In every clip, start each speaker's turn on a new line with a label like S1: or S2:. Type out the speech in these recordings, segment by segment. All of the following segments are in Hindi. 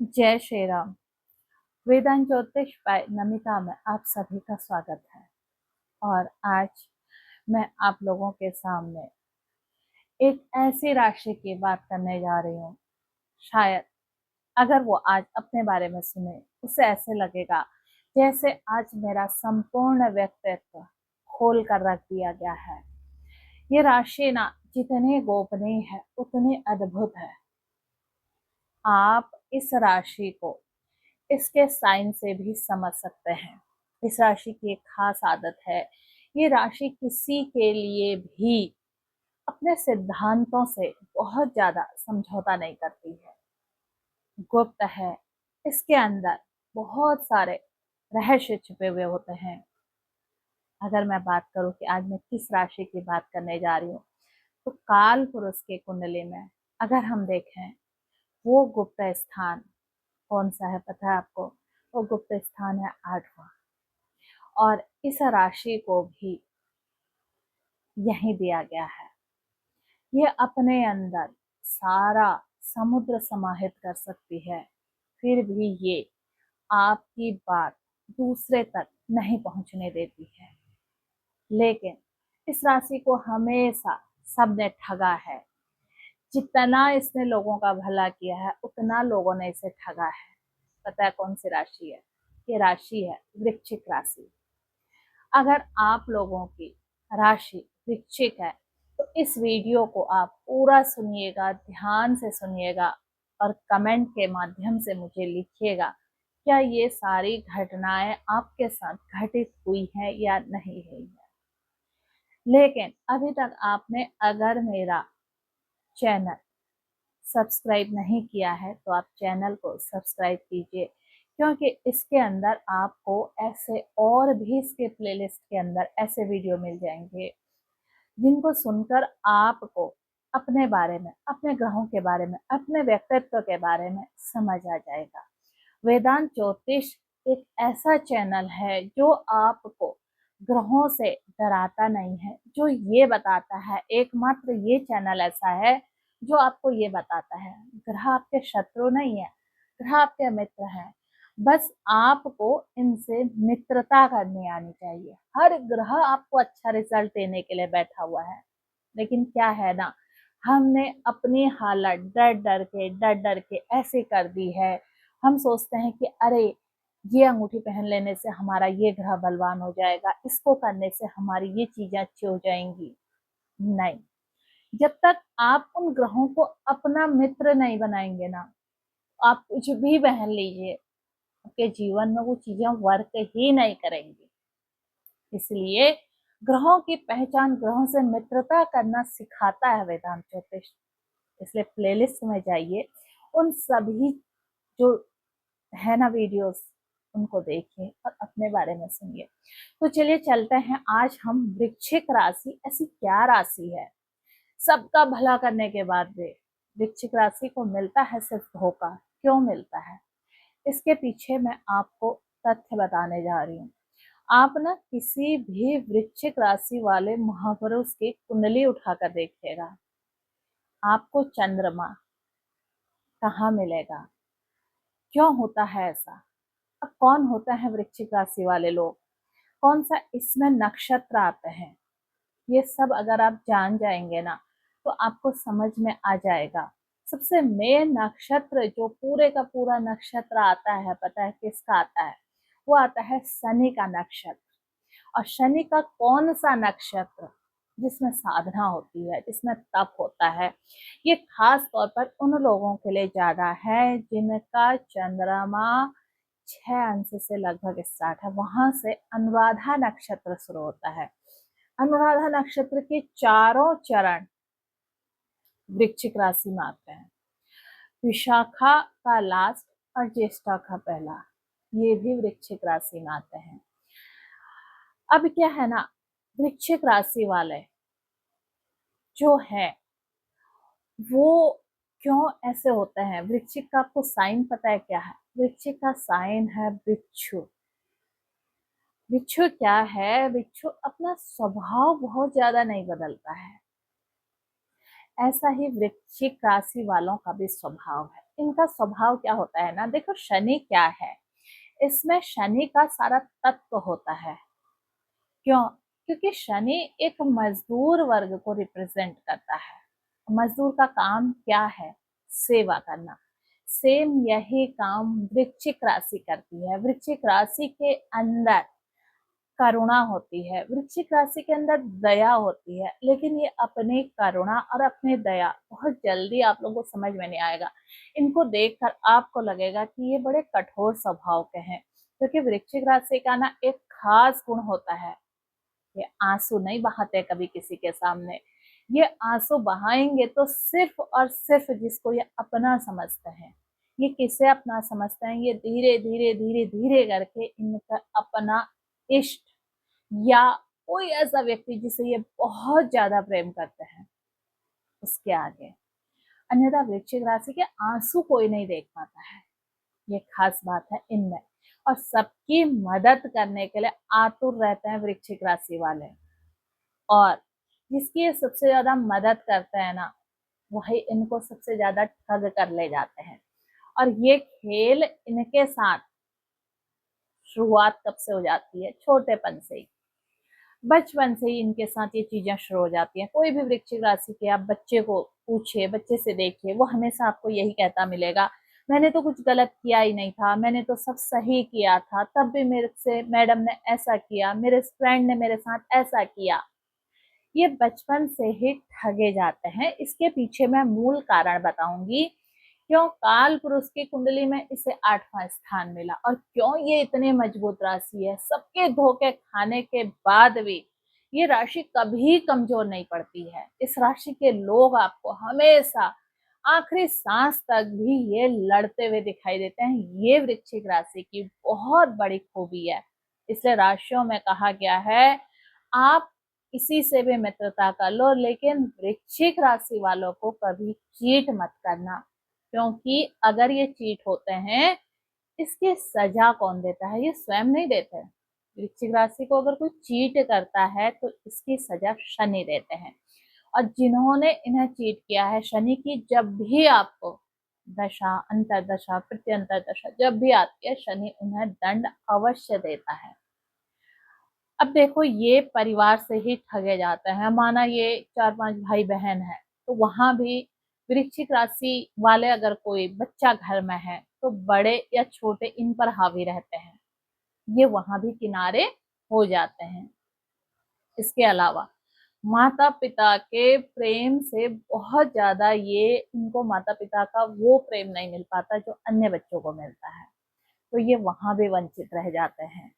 S1: जय श्री राम। वेदांत ज्योतिष बाय नमिता में आप सभी का स्वागत है। और आज मैं आप लोगों के सामने एक ऐसी राशि की बात करने जा रही हूँ, शायद अगर वो आज अपने बारे में सुने उसे ऐसे लगेगा जैसे आज मेरा संपूर्ण व्यक्तित्व खोल कर रख दिया गया है। ये राशि ना जितनी गोपनीय है उतनी अद्भुत है। आप इस राशि को इसके साइन से भी समझ सकते हैं। इस राशि की एक खास आदत है, ये राशि किसी के लिए भी अपने सिद्धांतों से बहुत ज्यादा समझौता नहीं करती है। गुप्त है, इसके अंदर बहुत सारे रहस्य छुपे हुए होते हैं। अगर मैं बात करूं कि आज मैं किस राशि की बात करने जा रही हूँ, तो काल पुरुष के कुंडली में अगर हम देखें, वो गुप्त स्थान कौन सा है पता है आपको? वो गुप्त स्थान है 8वां। और इस राशि को भी यही दिया गया है। ये अपने अंदर सारा समुद्र समाहित कर सकती है, फिर भी ये आपकी बात दूसरे तक नहीं पहुंचने देती है। लेकिन इस राशि को हमेशा सबने ठगा है। जितना इसने लोगों का भला किया है उतना लोगों ने इसे ठगा है। पता है कौन सी राशि है? ये राशि है वृश्चिक राशि। अगर आप लोगों की राशि वृश्चिक है तो इस वीडियो को आप पूरा सुनिएगा, ध्यान से सुनिएगा और कमेंट के माध्यम से मुझे लिखिएगा क्या ये सारी घटनाएं आपके साथ घटित हुई हैं या नहीं हुई है। लेकिन अभी तक आपने अगर मेरा चैनल सब्सक्राइब नहीं किया है तो आप चैनल को सब्सक्राइब कीजिए, क्योंकि इसके अंदर आपको ऐसे और भी इसके प्लेलिस्ट के अंदर ऐसे वीडियो मिल जाएंगे जिनको सुनकर आपको अपने बारे में, अपने ग्रहों के बारे में, अपने व्यक्तित्व के बारे में समझ आ जाएगा। वेदांत ज्योतिष एक ऐसा चैनल है जो आपको ग्रहों से डराता नहीं है, जो ये बताता है, एकमात्र ये चैनल ऐसा है जो आपको ये बताता है ग्रह आपके शत्रु नहीं है, ग्रह आपके मित्र हैं। बस आपको इनसे मित्रता करनी आनी चाहिए। हर ग्रह आपको अच्छा रिजल्ट देने के लिए बैठा हुआ है, लेकिन क्या है ना, हमने अपनी हालत डर डर के ऐसे कर दी है। हम सोचते हैं कि अरे ये अंगूठी पहन लेने से हमारा ये ग्रह बलवान हो जाएगा, इसको करने से हमारी ये चीजें अच्छी हो जाएंगी। नहीं, जब तक आप उन ग्रहों को अपना मित्र नहीं बनाएंगे ना, आप कुछ भी पहन लीजिए, आपके जीवन में वो चीजें वर्क ही नहीं करेंगी। इसलिए ग्रहों की पहचान ग्रहों से मित्रता करना सिखाता है वेदांत ज्योतिष। इसलिए प्लेलिस्ट में जाइए, उन सभी जो है ना वीडियोस, उनको देखिए और अपने बारे में सुनिए। तो चलिए चलते हैं। आज हम वृश्चिक राशि ऐसी क्या राशि है, सबका भला करने के बाद भी वृश्चिक राशि को मिलता है सिर्फ धोखा, क्यों मिलता है? इसके पीछे मैं आपको तथ्य बताने जा रही हूँ। आप ना किसी भी वृश्चिक राशि वाले महापुरुष की कुंडली उठाकर देखिएगा, आपको चंद्रमा कहाँ मिलेगा? क्यों होता है ऐसा? अब कौन होता है वृश्चिक राशि वाले लोग, कौन सा इसमें नक्षत्र आते हैं, ये सब अगर आप जान जाएंगे ना तो आपको समझ में आ जाएगा। सबसे मेन नक्षत्र जो पूरे का पूरा नक्षत्र आता है, पता है किसका आता है? वो आता है शनि का नक्षत्र। और शनि का कौन सा नक्षत्र? जिसमें साधना होती है, जिसमें तप होता है। ये खास तौर पर उन लोगों के लिए ज्यादा है जिनका चंद्रमा 6 अंश से लगभग स्टार्ट है, वहां से अनुराधा नक्षत्र शुरू होता है। अनुराधा नक्षत्र के चारों चरण वृश्चिक राशि में आते हैं। विशाखा का लास्ट और ज्येष्ठा का पहला, ये भी वृश्चिक राशि में आते हैं। अब क्या है ना, वृश्चिक राशि वाले जो है वो क्यों ऐसे होते हैं? वृश्चिक का आपको साइन पता है क्या है? वृश्चिक का साइन है बिच्छू। बिच्छू क्या है? बिच्छू अपना स्वभाव बहुत ज्यादा नहीं बदलता है। ऐसा ही वृश्चिक राशि वालों का भी स्वभाव है। इनका स्वभाव क्या होता है ना, देखो शनि क्या है, इसमें शनि का सारा तत्व होता है। क्यों? क्योंकि शनि एक मजदूर वर्ग को रिप्रेजेंट करता है। मजदूर का काम क्या है? सेवा करना। सेम यही काम वृश्चिक राशि करती है। वृश्चिक राशि के अंदर करुणा होती है, वृश्चिक राशि के अंदर दया होती है, लेकिन ये अपनी करुणा और अपनी दया बहुत जल्दी आप लोगों को समझ में नहीं आएगा। इनको देखकर आपको लगेगा कि ये बड़े कठोर स्वभाव के हैं, क्योंकि वृश्चिक राशि का ना एक खास गुण होता है, ये आंसू नहीं बहाते कभी किसी के सामने। ये आंसू बहाएंगे तो सिर्फ और सिर्फ जिसको ये अपना समझते हैं। ये किसे अपना समझते हैं? ये धीरे धीरे धीरे धीरे करके इनका अपना इष्ट या कोई ऐसा व्यक्ति जिसे ये बहुत ज्यादा प्रेम करते हैं, उसके आगे। अन्यथा वृश्चिक राशि के आंसू कोई नहीं देख पाता है, ये खास बात है इनमें। और सबकी मदद करने के लिए आतुर रहते हैं वृश्चिक राशि वाले। और जिसकी ये सबसे ज्यादा मदद करते हैं ना, वही इनको सबसे ज्यादा ठग कर ले जाते हैं। और ये खेल इनके साथ शुरुआत कब से हो जाती है? छोटेपन से ही, बचपन से ही इनके साथ ये चीजें शुरू हो जाती हैं। कोई भी वृश्चिक राशि के आप बच्चे को पूछिए, बच्चे से देखिए, वो हमेशा आपको यही कहता मिलेगा, मैंने तो कुछ गलत किया ही नहीं था, मैंने तो सब सही किया था, तब भी मेरे से मैडम ने ऐसा किया, मेरे फ्रेंड ने मेरे साथ ऐसा किया। ये बचपन से ही ठगे जाते हैं। इसके पीछे मैं मूल कारण बताऊंगी, क्यों काल पुरुष की कुंडली में इसे 8वां स्थान मिला और क्यों ये इतनी मजबूत राशि है। सबके धोखे खाने के बाद भी ये राशि कभी कमजोर नहीं पड़ती है। इस राशि के लोग आपको हमेशा आखिरी सांस तक भी ये लड़ते हुए दिखाई देते हैं। ये वृश्चिक राशि की बहुत बड़ी खूबी है। इसलिए राशियों में कहा गया है, आप किसी से भी मित्रता कर लो, लेकिन वृश्चिक राशि वालों को कभी चीट मत करना, क्योंकि अगर ये चीट होते हैं, इसकी सजा कौन देता है? ये स्वयं नहीं देते। वृश्चिक राशि को अगर कोई चीट करता है तो इसकी सजा शनि देते हैं। और जिन्होंने इन्हें चीट किया है, शनि की जब भी आपको दशा, अंतरदशा, प्रत्यंतर दशा जब भी आती है, शनि उन्हें दंड अवश्य देता है। अब देखो, ये परिवार से ही ठगे जाते हैं। माना ये 4-5 भाई बहन है, तो वहां भी वृश्चिक राशि वाले अगर कोई बच्चा घर में है तो बड़े या छोटे इन पर हावी रहते हैं, ये वहां भी किनारे हो जाते हैं। इसके अलावा माता पिता के प्रेम से बहुत ज्यादा ये, इनको माता पिता का वो प्रेम नहीं मिल पाता जो अन्य बच्चों को मिलता है, तो ये वहां भी वंचित रह जाते हैं।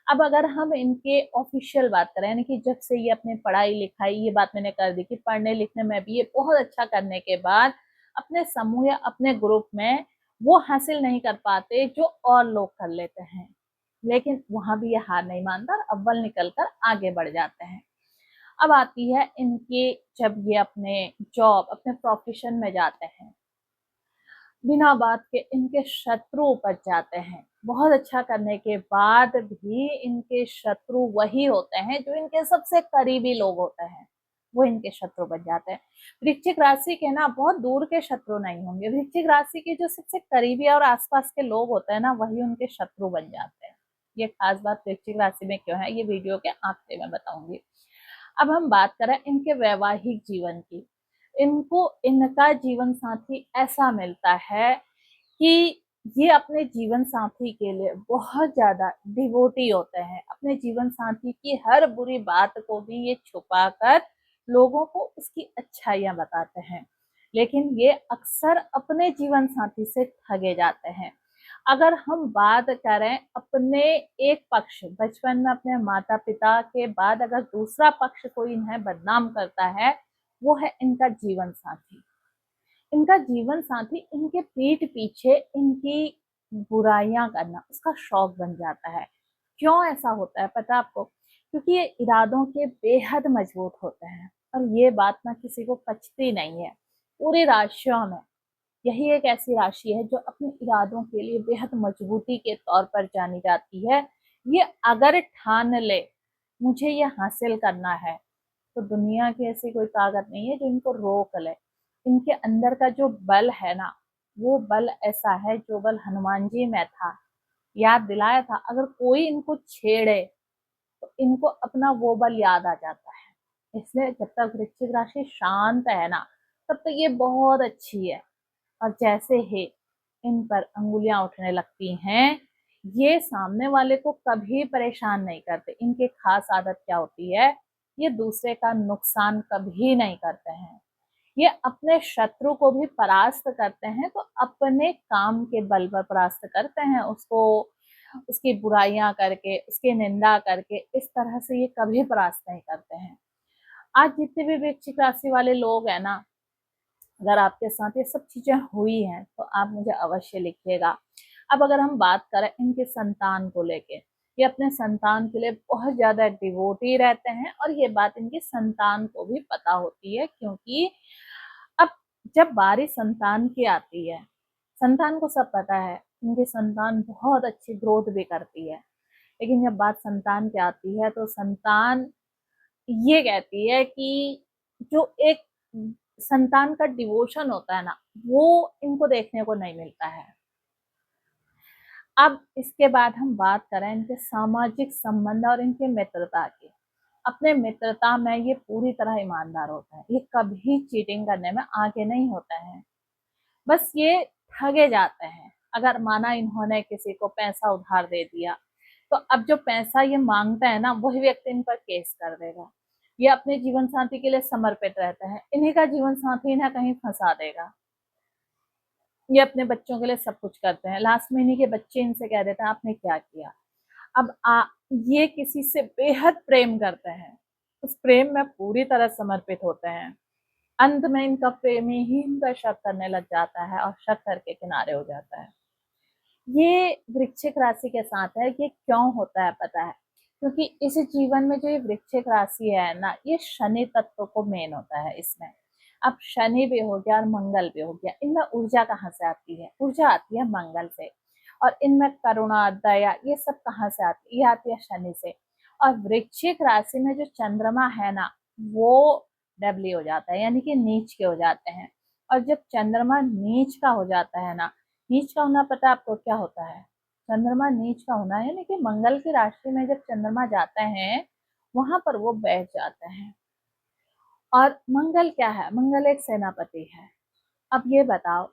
S1: अब अगर हम इनके ऑफिशियल बात करें, यानी कि जब से ये अपने पढ़ाई लिखाई, ये बात मैंने कर दी कि पढ़ने लिखने में भी ये बहुत अच्छा करने के बाद अपने समूह या अपने ग्रुप में वो हासिल नहीं कर पाते जो और लोग कर लेते हैं, लेकिन वहां भी ये हार नहीं मानता और अव्वल निकलकर आगे बढ़ जाते हैं। अब आती है इनके, जब ये अपने जॉब, अपने प्रोफेशन में जाते हैं, बिना बात के इनके शत्रु उपज जाते हैं। बहुत अच्छा करने के बाद भी इनके शत्रु वही होते हैं जो इनके सबसे करीबी लोग होते हैं, वो इनके शत्रु बन जाते हैं। वृश्चिक राशि के ना बहुत दूर के शत्रु नहीं होंगे, वृश्चिक राशि के जो सबसे करीबी और आसपास के लोग होते हैं ना, वही उनके शत्रु बन जाते हैं। ये खास बात वृश्चिक राशि में क्यों है, ये वीडियो के आखिर में बताऊंगी। अब हम बात करें इनके वैवाहिक जीवन की। इनको इनका जीवन साथी ऐसा मिलता है कि ये अपने जीवन साथी के लिए बहुत ज्यादा डिवोटी होते हैं। अपने जीवन साथी की हर बुरी बात को भी ये छुपाकर लोगों को उसकी अच्छाइयां बताते हैं, लेकिन ये अक्सर अपने जीवन साथी से ठगे जाते हैं। अगर हम बात करें अपने एक पक्ष, बचपन में अपने माता पिता के बाद अगर दूसरा पक्ष कोई इन्हें बदनाम करता है, वो है इनका जीवन साथी। इनका जीवन साथी इनके पीठ पीछे इनकी बुराइयां करना उसका शौक बन जाता है। क्यों ऐसा होता है पता है आपको? क्योंकि ये इरादों के बेहद मजबूत होते हैं और ये बात ना किसी को पचती नहीं है। पूरी राशियों में यही एक ऐसी राशि है जो अपने इरादों के लिए बेहद मजबूती के तौर पर जानी जाती है। ये अगर ठान ले मुझे ये हासिल करना है, तो दुनिया की ऐसी कोई ताकत नहीं है जो इनको रोक ले। इनके अंदर का जो बल है ना, वो बल ऐसा है जो बल हनुमान जी में था, याद दिलाया था। अगर कोई इनको छेड़े तो इनको अपना वो बल याद आ जाता है। इसलिए जब तक वृश्चिक राशि शांत है ना, तब तक ये बहुत अच्छी है। और जैसे ही इन पर अंगुलियां उठने लगती हैं, ये सामने वाले को कभी परेशान नहीं करते। इनकी खास आदत क्या होती है, ये दूसरे का नुकसान कभी नहीं करते हैं। ये अपने शत्रु को भी परास्त करते हैं, तो अपने काम के बल पर परास्त करते हैं उसको, उसकी बुराइयां करके, उसकी निंदा करके। इस तरह से ये कभी परास्त नहीं करते हैं। आज जितने भी वृश्चिक राशि वाले लोग हैं ना, अगर आपके साथ ये सब चीजें हुई हैं तो आप मुझे अवश्य लिखिएगा। अब अगर हम बात करें इनके संतान को लेके, ये अपने संतान के लिए बहुत ज्यादा डिवोटी रहते हैं, और ये बात इनकी संतान को भी पता होती है। क्योंकि अब जब बारी संतान की आती है, संतान को सब पता है इनकी संतान बहुत अच्छी ग्रोथ भी करती है। लेकिन जब बात संतान की आती है तो संतान ये कहती है कि जो एक संतान का डिवोशन होता है ना, वो इनको देखने को नहीं मिलता है। अब इसके बाद हम बात करें इनके सामाजिक संबंध और इनके मित्रता की। अपने मित्रता में ये पूरी तरह ईमानदार होता है, ये कभी चीटिंग करने में आगे नहीं होता है। बस ये ठगे जाते हैं। अगर माना इन्होंने किसी को पैसा उधार दे दिया, तो अब जो पैसा ये मांगता है ना, वही व्यक्ति इन पर केस कर देगा। ये अपने जीवन साथी के लिए समर्पित रहते हैं, इन्हीं का जीवन साथी इन्हें कहीं फंसा देगा। ये अपने बच्चों के लिए सब कुछ करते हैं। लास्ट में इन्हीं के बच्चे इनसे कह देते हैं आपने क्या किया। अब ये किसी से बेहद प्रेम करते हैं, उस प्रेम में पूरी तरह समर्पित होते हैं। अंत में इनका प्रेमी ही इन पर शक करने लग जाता है और शक करके किनारे हो जाता है। ये वृश्चिक राशि के साथ है। ये क्यों होता है पता है, क्योंकि इस जीवन में जो ये वृश्चिक राशि है ना, ये शनि तत्व को मेन होता है इसमें। अब शनि भी हो गया और मंगल भी हो गया, इनमें ऊर्जा कहाँ से आती है, ऊर्जा आती है मंगल से। और इनमें करुणा, दया, ये सब कहाँ से आती है, ये आती है शनि से। और वृश्चिक राशि में जो चंद्रमा है ना, वो डबली हो जाता है, यानी कि नीच के हो जाते हैं। और जब चंद्रमा नीच का हो जाता है ना, नीच का होना पता है आपको क्या होता है, चंद्रमा नीच का होना है यानी कि मंगल की राशि में जब चंद्रमा जाते हैं, वहां पर वो बैठ जाते हैं। और मंगल क्या है, मंगल एक सेनापति है। अब ये बताओ,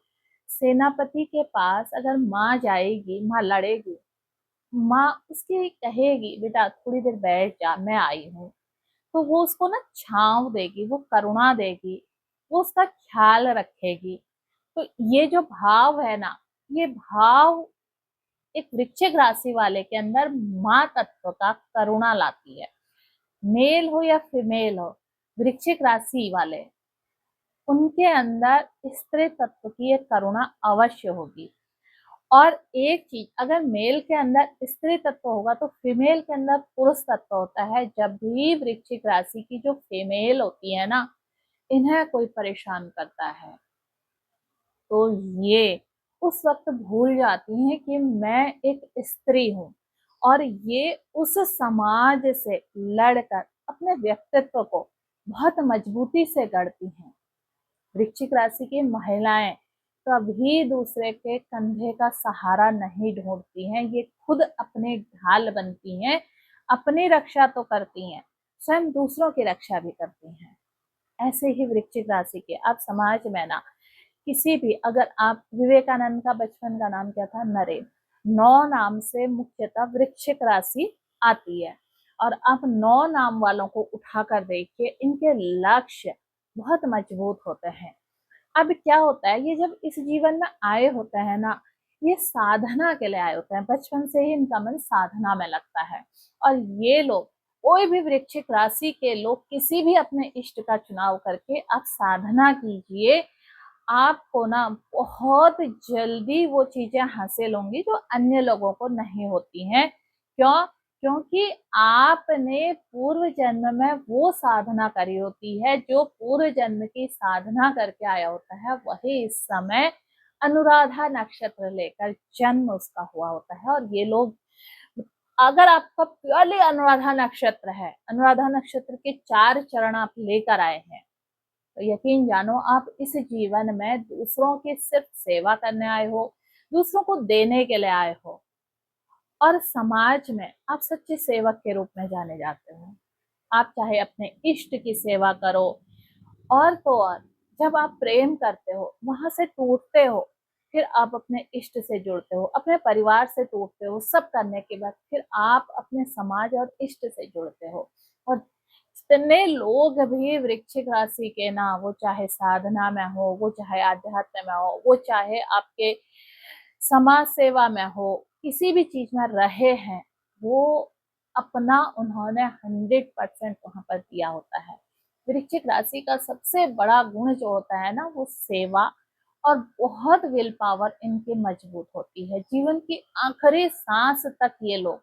S1: सेनापति के पास अगर माँ जाएगी, माँ लड़ेगी, माँ उसकी कहेगी बेटा थोड़ी देर बैठ जा मैं आई हूँ, तो वो उसको ना छांव देगी, वो करुणा देगी, वो उसका ख्याल रखेगी। तो ये जो भाव है ना, ये भाव एक वृश्चिक राशि वाले के अंदर माँ तत्व का करुणा लाती है। मेल हो या फीमेल हो, वृश्चिक राशि वाले, उनके अंदर स्त्री तत्व की एक करुणा अवश्य होगी। और एक चीज, अगर मेल के अंदर स्त्री तत्व होगा तो फीमेल के अंदर पुरुष तत्व होता है। जब भी वृश्चिक राशि की जो फीमेल होती है ना, इन्हें कोई परेशान करता है, तो ये उस वक्त भूल जाती हैं कि मैं एक स्त्री हूँ, और ये उस समाज से लड़कर अपने व्यक्तित्व को बहुत मजबूती से गढ़ती हैं। वृश्चिक राशि की महिलाएं कभी दूसरे के कंधे का सहारा नहीं ढूंढती हैं, ये खुद अपने ढाल बनती हैं। अपनी रक्षा तो करती हैं, स्वयं दूसरों की रक्षा भी करती हैं। ऐसे ही वृश्चिक राशि के आप समाज में ना, किसी भी, अगर आप विवेकानंद का बचपन का नाम क्या था, नरेन, 9 नाम से मुख्यतः वृश्चिक राशि आती है। और आप 9 नाम वालों को उठाकर देखिए, इनके लक्ष्य बहुत मजबूत होते हैं। अब क्या होता है, ये जब इस जीवन में आए होते हैं ना, ये साधना के लिए आए होते हैं। बचपन से ही इनका मन साधना में लगता है। और ये लोग, कोई भी वृश्चिक राशि के लोग किसी भी अपने इष्ट का चुनाव करके आप साधना कीजिए, आपको ना बहुत जल्दी वो चीजें हासिल होंगी जो अन्य लोगों को नहीं होती हैं। क्यों? क्योंकि आपने पूर्व जन्म में वो साधना करी होती है, जो पूर्व जन्म की साधना करके आया होता है, वही इस समय अनुराधा नक्षत्र लेकर जन्म उसका हुआ होता है। और ये लोग, अगर आपका प्योरली अनुराधा नक्षत्र है, अनुराधा नक्षत्र के 4 चरण आप लेकर आए हैं, तो यकीन जानो आप इस जीवन में दूसरों की सिर्फ सेवा करने आए हो, दूसरों को देने के लिए आए हो, और समाज में आप सच्चे सेवक के रूप में जाने जाते हो। आप चाहे अपने इष्ट की सेवा करो, और तो और जब आप प्रेम करते हो, वहां से टूटते हो, फिर आप अपने इष्ट से जुड़ते हो, अपने परिवार से टूटते हो, सब करने के बाद फिर आप अपने समाज और इष्ट से जुड़ते हो। और जितने लोग भी वृश्चिक राशि के ना, वो चाहे साधना में हो, वो चाहे आध्यात्म में हो, वो चाहे आपके समाज सेवा में हो, किसी भी चीज में रहे हैं, वो अपना उन्होंने 100% वहां पर दिया होता है। वृश्चिक राशि का सबसे बड़ा गुण जो होता है ना, वो सेवा, और बहुत विल पावर इनकी मजबूत होती है। जीवन की आखिरी सांस तक ये लोग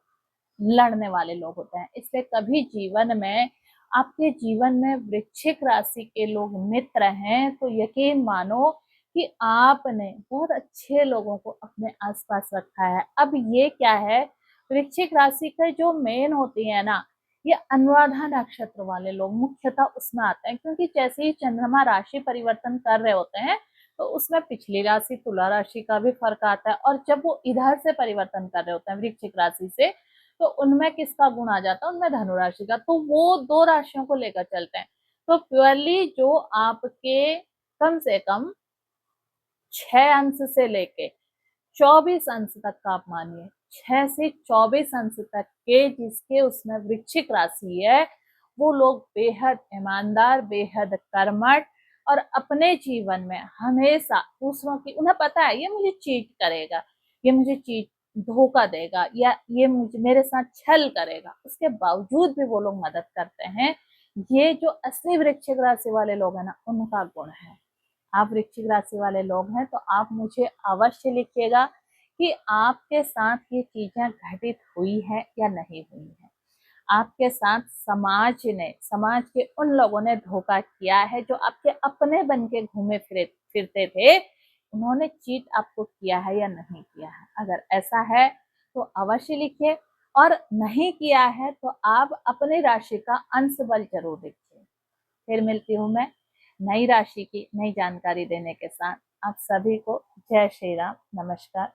S1: लड़ने वाले लोग होते हैं। इसलिए कभी जीवन में, आपके जीवन में वृश्चिक राशि के लोग मित्र हैं, तो यकीन मानो कि आपने बहुत अच्छे लोगों को अपने आसपास रखा है। अब ये क्या है, वृश्चिक राशि के जो मेन होती है ना, ये अनुराधा नक्षत्र वाले लोग मुख्यतः उसमें आते हैं, क्योंकि जैसे ही चंद्रमा राशि परिवर्तन कर रहे होते हैं, तो उसमें पिछली राशि तुला राशि का भी फर्क आता है, और जब वो इधर से परिवर्तन कर रहे होते हैं वृश्चिक राशि से, तो उनमें किसका गुण आ जाता है, उनमें धनु राशि का। तो वो दो राशियों को लेकर चलते हैं। तो प्योरली जो आपके कम से कम 6 अंश से लेके 24 अंश तक का आप मानिए, 6 से 24 अंश तक के जिसके उसमें वृश्चिक राशि है, वो लोग बेहद ईमानदार, बेहद कर्मठ, और अपने जीवन में हमेशा दूसरों की, उन्हें पता है ये मुझे चीट करेगा, ये मुझे चीट धोखा देगा, या ये मुझे मेरे साथ छल करेगा, उसके बावजूद भी वो लोग मदद करते हैं। ये जो असली वृश्चिक राशि वाले लोग हैं ना, उनका गुण है। आप वृश्चिक राशि वाले लोग हैं तो आप मुझे अवश्य लिखिएगा कि आपके साथ ये चीजें घटित हुई है या नहीं हुई है। आपके साथ समाज के उन लोगों ने धोखा किया है जो आपके अपने बन के घूमे फिरते थे, उन्होंने चीट आपको किया है या नहीं किया है। अगर ऐसा है तो अवश्य लिखिए, और नहीं किया है तो आप अपनी राशि का अंश बल जरूर लिखिए। फिर मिलती हूँ मैं नई राशि की नई जानकारी देने के साथ। आप सभी को जय श्री राम, नमस्कार।